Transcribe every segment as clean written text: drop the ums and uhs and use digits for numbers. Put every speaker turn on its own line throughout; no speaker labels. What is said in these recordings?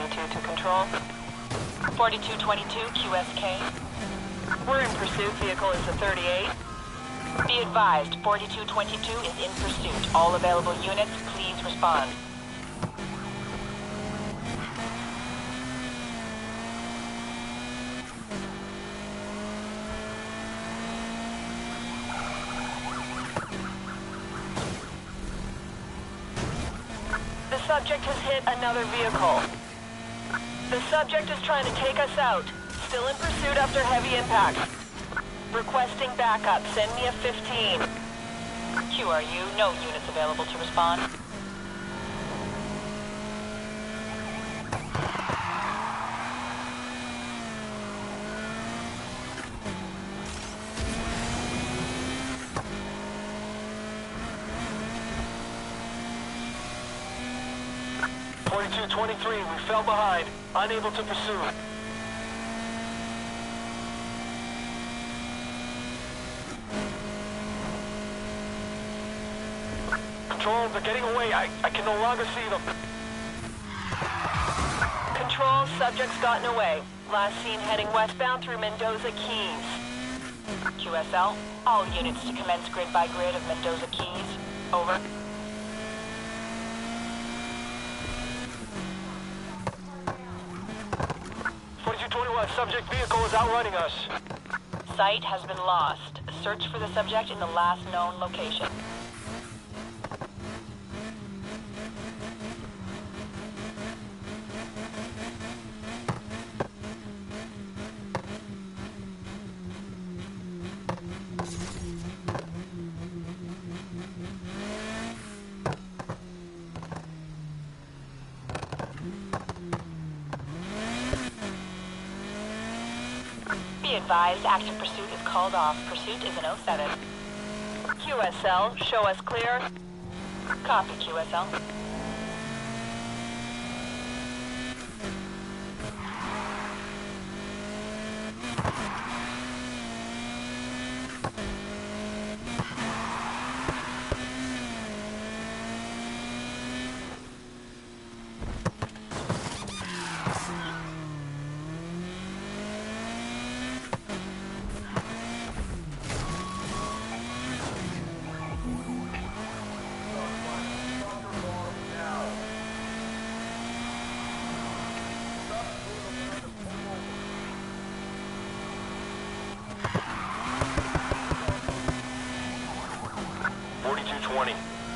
4222 to control. 4222 QSK. We're in pursuit. Vehicle is the 38. Be advised, 4222 is in pursuit. All available units, please respond. The subject has hit another vehicle. The subject is trying to take us out. Still in pursuit after heavy impact. Requesting backup. Send me a 15. QRU, no units available to respond.
.23, we fell behind. Unable to pursue. Control, they're getting away. I can no longer see them.
Control, subject's gotten away. Last seen heading westbound through Mendoza Keys. QSL, all units to commence grid by grid of Mendoza Keys. Over.
Subject vehicle is outrunning us.
Sight has been lost. Search for the subject in the last known location. Be advised, active pursuit is called off. Pursuit is an 07. QSL, show us clear. Copy, QSL.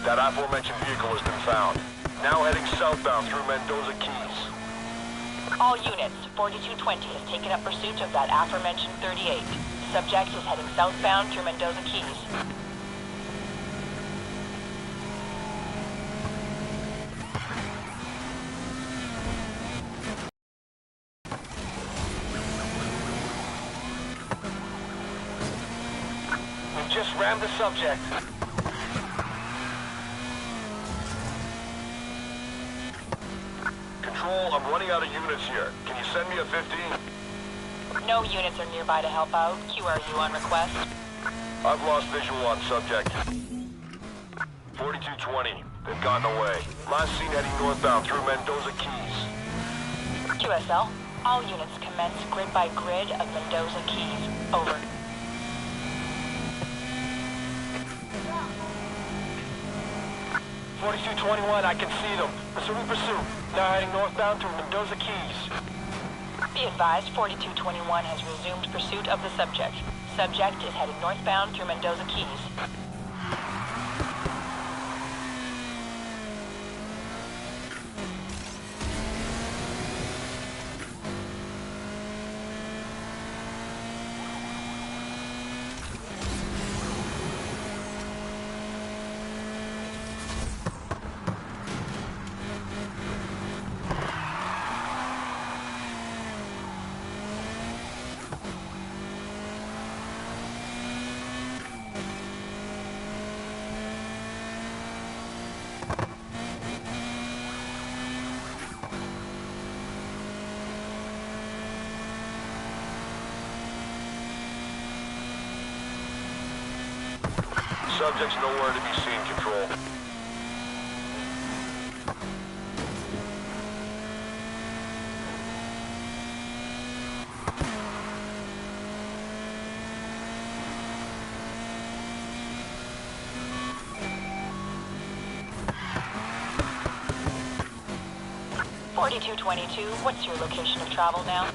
That aforementioned vehicle has been found. Now heading southbound through Mendoza Keys.
All units, 4220 has taken up pursuit of that aforementioned 38. Subject is heading southbound through Mendoza Keys.
We've just rammed the subject. I'm running out of units here. Can you send me a 15?
No units are nearby to help out. QRU on request.
I've lost visual on subject. 4220. They've gotten away. Last seen heading northbound through Mendoza Keys.
QSL, all units commence grid by grid of Mendoza Keys. Over.
.2221, I can see them. Resuming pursuit. Now heading northbound through Mendoza Keys.
Be advised, 4221 has resumed pursuit of the subject. Subject is heading northbound through Mendoza Keys.
Subject's nowhere to be seen, Control.
4222, what's your location of travel now?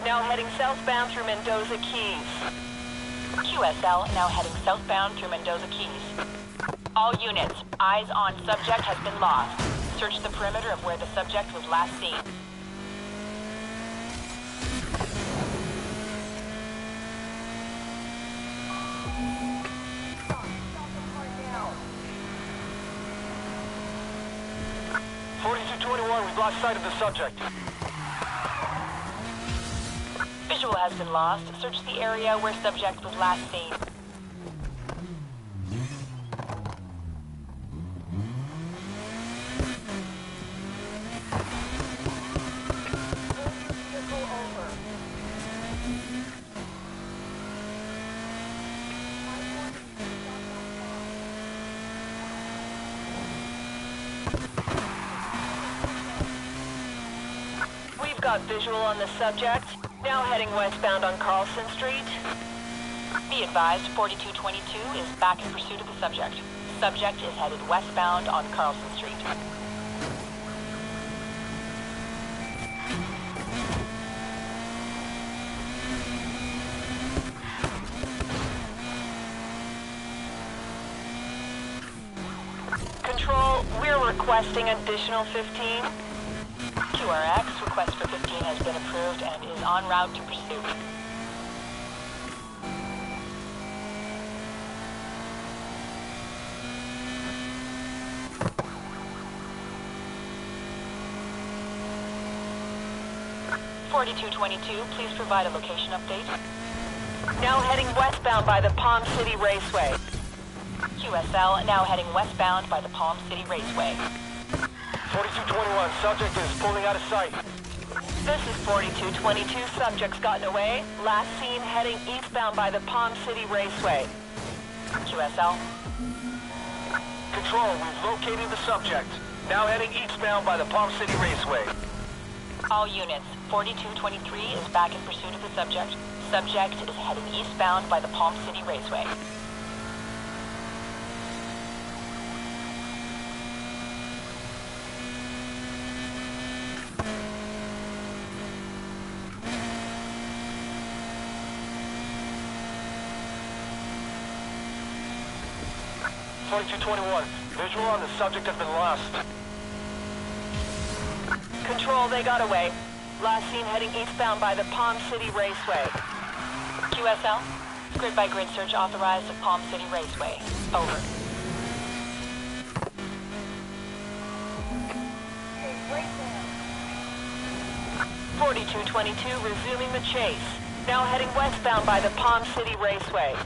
Now heading southbound through Mendoza Keys.
QSL, now heading southbound through Mendoza Keys. All units, eyes on subject has been lost. Search the perimeter of where the subject was last seen.
We've lost sight of the subject.
Visual has been lost. Search the area where subject was last seen.
Got visual on the subject. Now heading westbound on Carlson Street.
Be advised, 4222 is back in pursuit of the subject. Subject is headed westbound on Carlson Street.
Control, we're requesting additional 15.
QRX, request for 15 has been approved and is en route to pursuit. (4222), please provide a location update.
Now heading westbound by the Palm City Raceway.
QSL, now heading westbound by the Palm City Raceway.
4221, subject is pulling out of sight.
This is 4222, subject's gotten away. Last seen heading eastbound by the Palm City Raceway.
QSL.
Control, we've located the subject. Now heading eastbound by the Palm City Raceway.
All units, 4223 is back in pursuit of the subject. Subject is heading eastbound by the Palm City Raceway.
(4221), visual on the subject has been lost.
Control, they got away. Last seen heading eastbound by the Palm City Raceway.
QSL, grid-by-grid search authorized at Palm City Raceway. Over.
Right there. 4222, resuming the chase. Now heading westbound by the Palm City Raceway.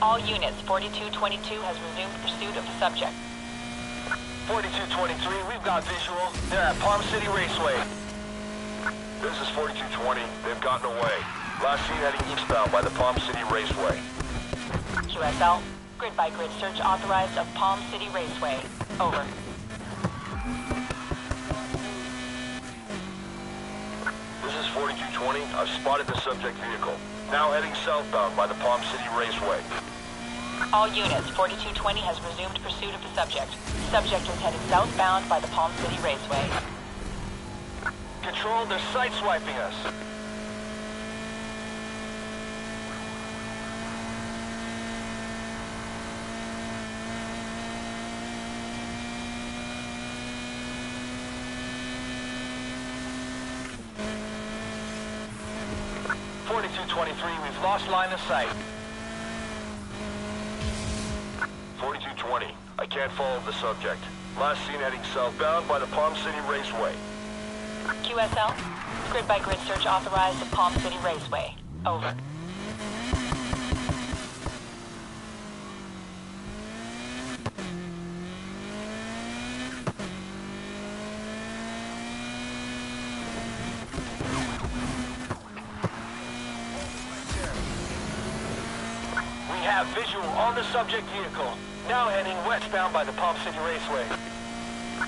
All units, 4222 has resumed pursuit of the subject.
4223, we've got visual. They're at Palm City Raceway. This is 4220. They've gotten away. Last seen heading eastbound by the Palm City Raceway.
QSL, grid-by-grid search authorized of Palm City Raceway. Over.
This is 4220. I've spotted the subject vehicle. Now heading southbound by the Palm City Raceway.
All units, 4220 has resumed pursuit of the subject. Subject is headed southbound by the Palm City Raceway.
Control, they're sideswiping us. We've lost line of sight. 4220. I can't follow the subject. Last seen heading southbound by the Palm City Raceway.
QSL, grid-by-grid search authorized at Palm City Raceway. Over.
Visual on the subject vehicle. Now heading westbound by the Palm City Raceway.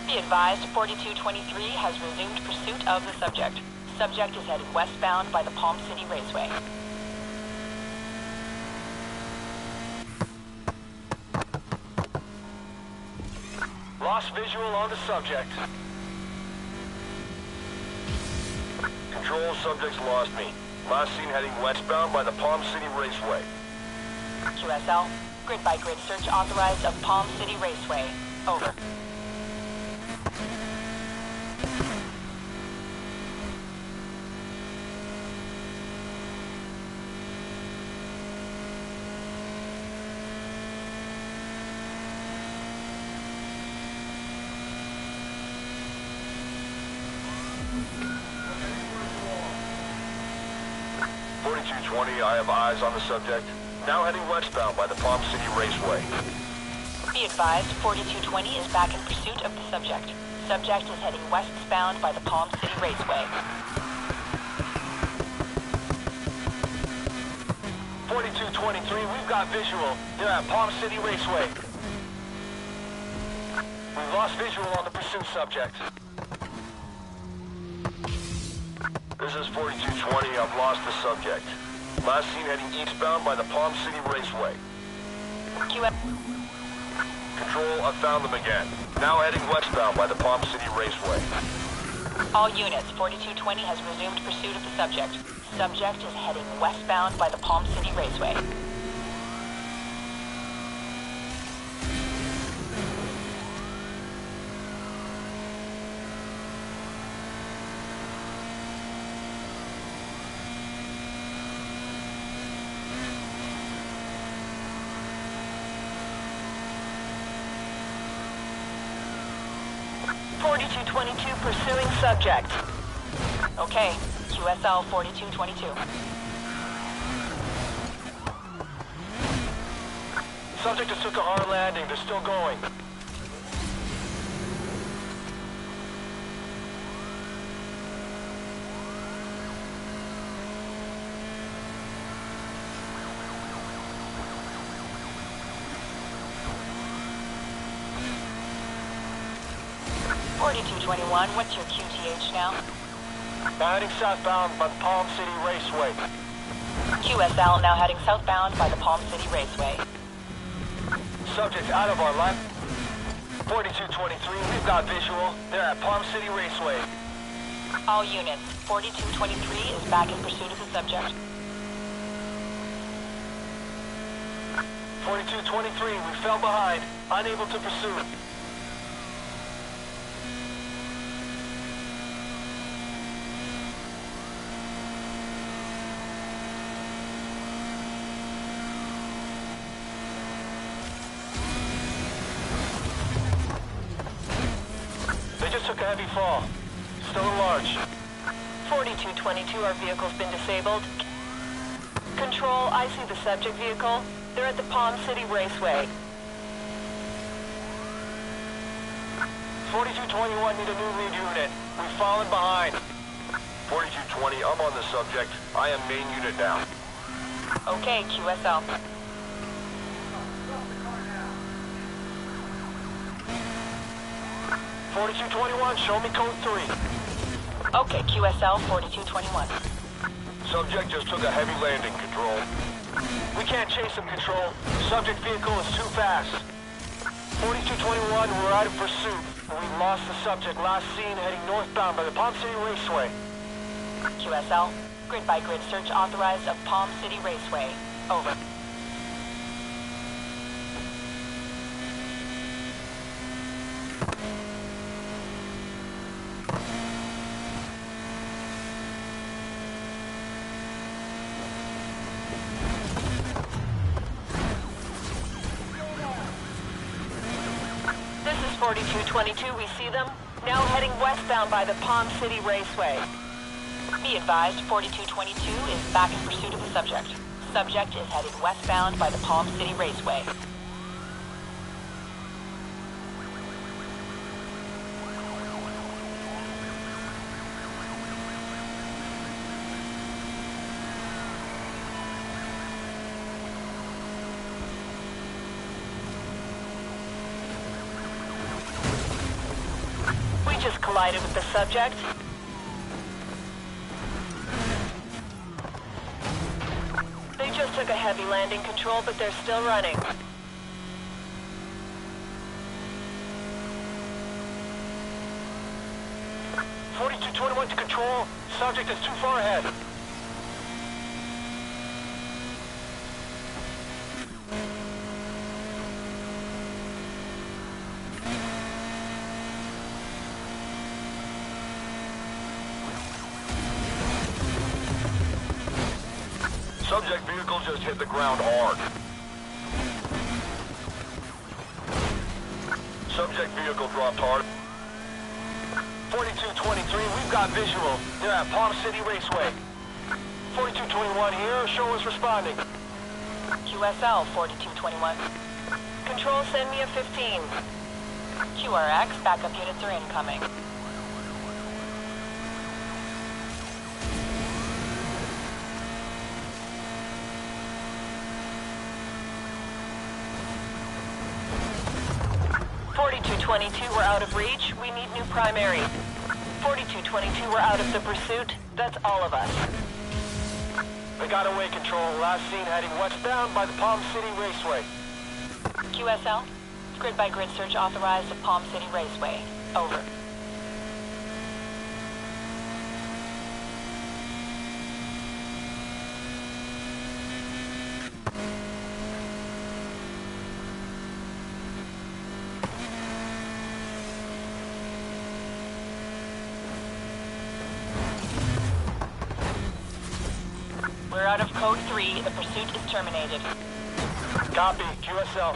Be advised, 4223 has resumed pursuit of the subject. Subject is headed westbound by the Palm City Raceway.
Lost visual on the subject. Control, subjects lost me. Last seen heading westbound by the Palm City Raceway.
QSL, grid-by-grid search authorized of Palm City Raceway. Over.
I have eyes on the subject. Now heading westbound by the Palm City Raceway.
Be advised, 4220 is back in pursuit of the subject. Subject is heading westbound by the Palm City Raceway.
4223, we've got visual. They're at Palm City Raceway. We've lost visual on the pursuit subject. This is 4220, I've lost the subject. Last seen heading eastbound by the Palm City Raceway. Control, I found them again. Now heading westbound by the Palm City Raceway.
All units, 4220 has resumed pursuit of the subject. Subject is heading westbound by the Palm City Raceway.
Pursuing subject.
Okay, QSL 4222.
Subject just took a hard landing. They're still going.
What's your QTH now?
Now heading southbound by the Palm City Raceway.
QSL now heading southbound by the Palm City Raceway.
Subject out of our line. 4223, we've got visual. They're at Palm City Raceway.
All units, 4223 is back in pursuit of the subject.
4223, we fell behind. Unable to pursue. Took a heavy fall. Still at large.
4222, our vehicle's been disabled. Control, I see the subject vehicle. They're at the Palm City Raceway.
4221, need a new lead unit. We've fallen behind. 4220, I'm on the subject. I am main unit now.
Okay, QSL.
4221, show me code 3.
Okay, QSL 4221.
Subject just took a heavy landing, Control. We can't chase him, Control. Subject vehicle is too fast. 4221, we're out of pursuit. We lost the subject, last seen heading northbound by the Palm City Raceway.
QSL, grid-by-grid search authorized of Palm City Raceway. Over.
This is 4222, we see them. Now heading westbound by the Palm City Raceway.
Be advised, 4222 is back in pursuit of the subject. Subject is headed westbound by the Palm City Raceway.
We just collided with the subject. They just took a heavy landing, Control, but they're still running.
'4221 to Control. Subject is too far ahead. Subject vehicle just hit the ground hard. Subject vehicle dropped hard. 4223, we've got visual. They're at Palm City Raceway. 4221 here, show us responding.
QSL 4221.
Control, send me a 15.
QRX, backup units are incoming.
We're out of reach. We need new primary. 4222, we're out of the pursuit. That's all of us.
They got away, Control. Last seen heading westbound by the Palm City Raceway.
QSL, grid-by-grid search authorized at Palm City Raceway. Over. We're out of code 3. The pursuit is terminated.
Copy, QSL.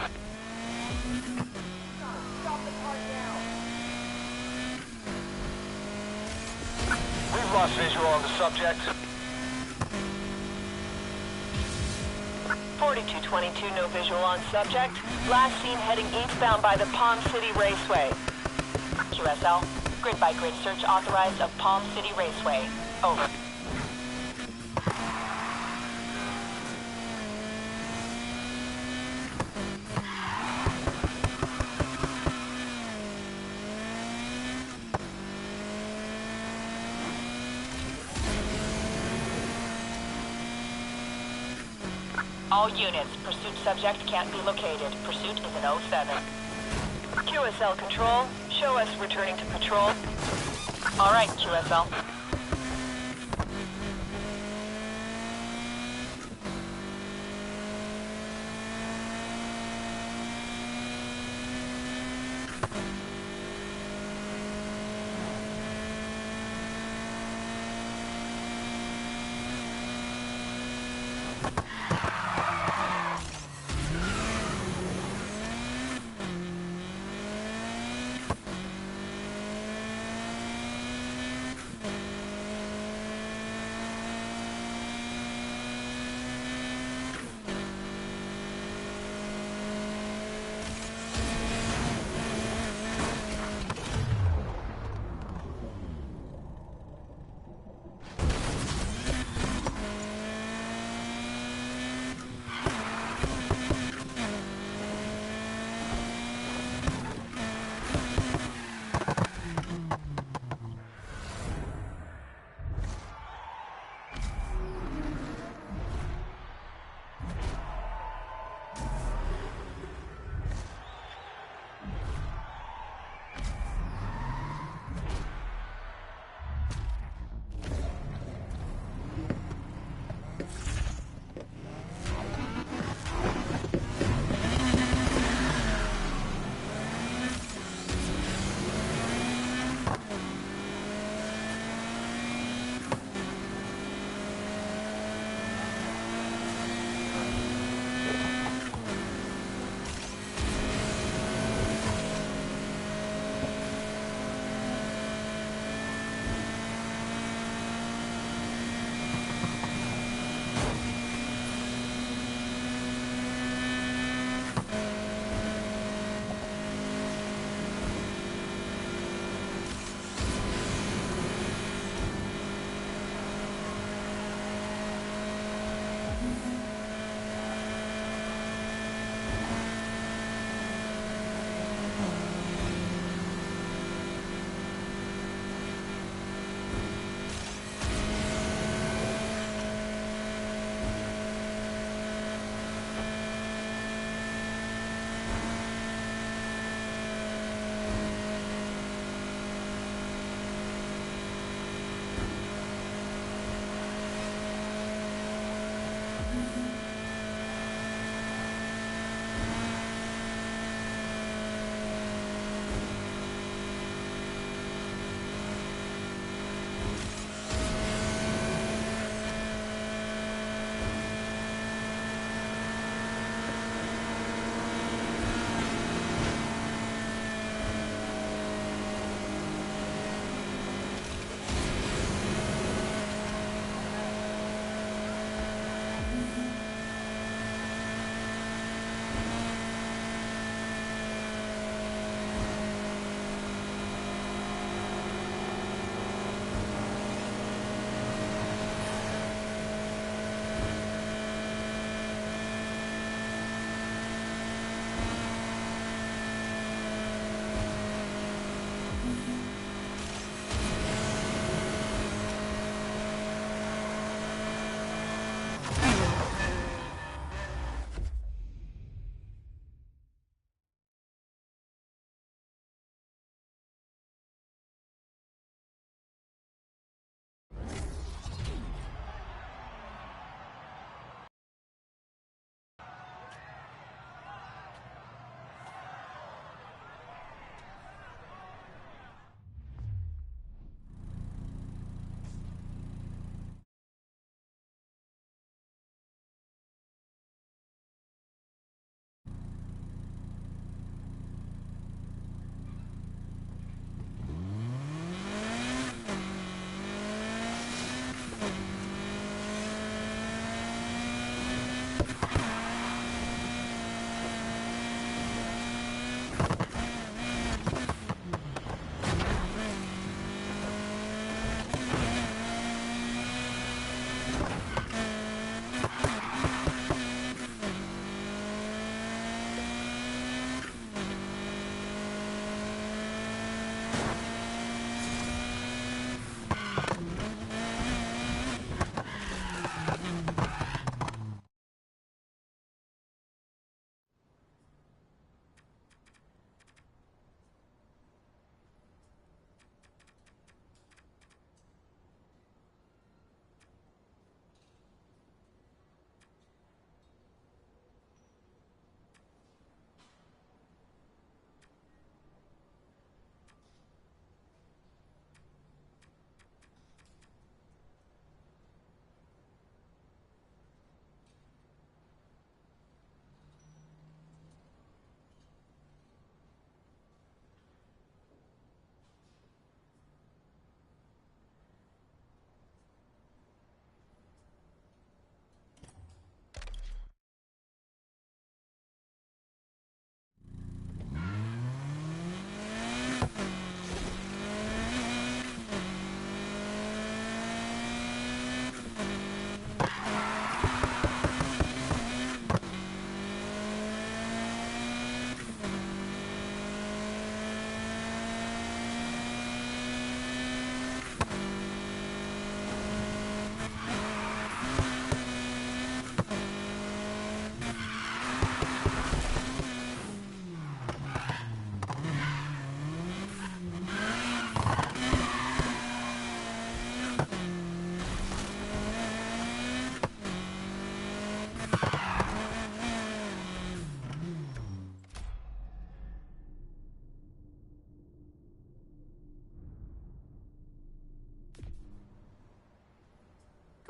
We've lost visual on the subject.
4222, no visual on subject. Last seen heading eastbound by the Palm City Raceway.
QSL, grid-by-grid search authorized of Palm City Raceway. Over. All units, pursuit subject can't be located. Pursuit is in 07.
QSL Control, show us returning to patrol.
All right, QSL.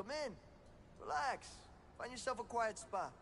Come in. Relax. Find yourself a quiet spot.